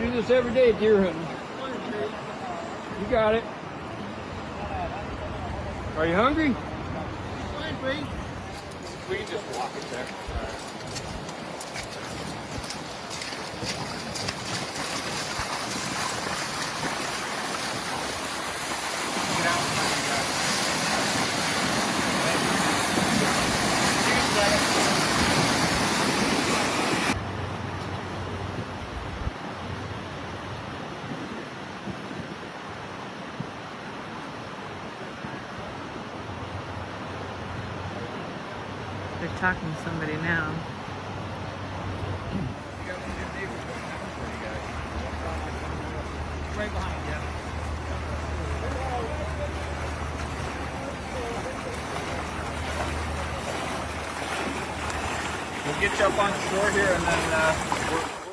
do this every day at deer hunting. You got it. Are you hungry? We can just walk it there. They're talking to somebody now. Right behind you. We'll get you up on shore here and then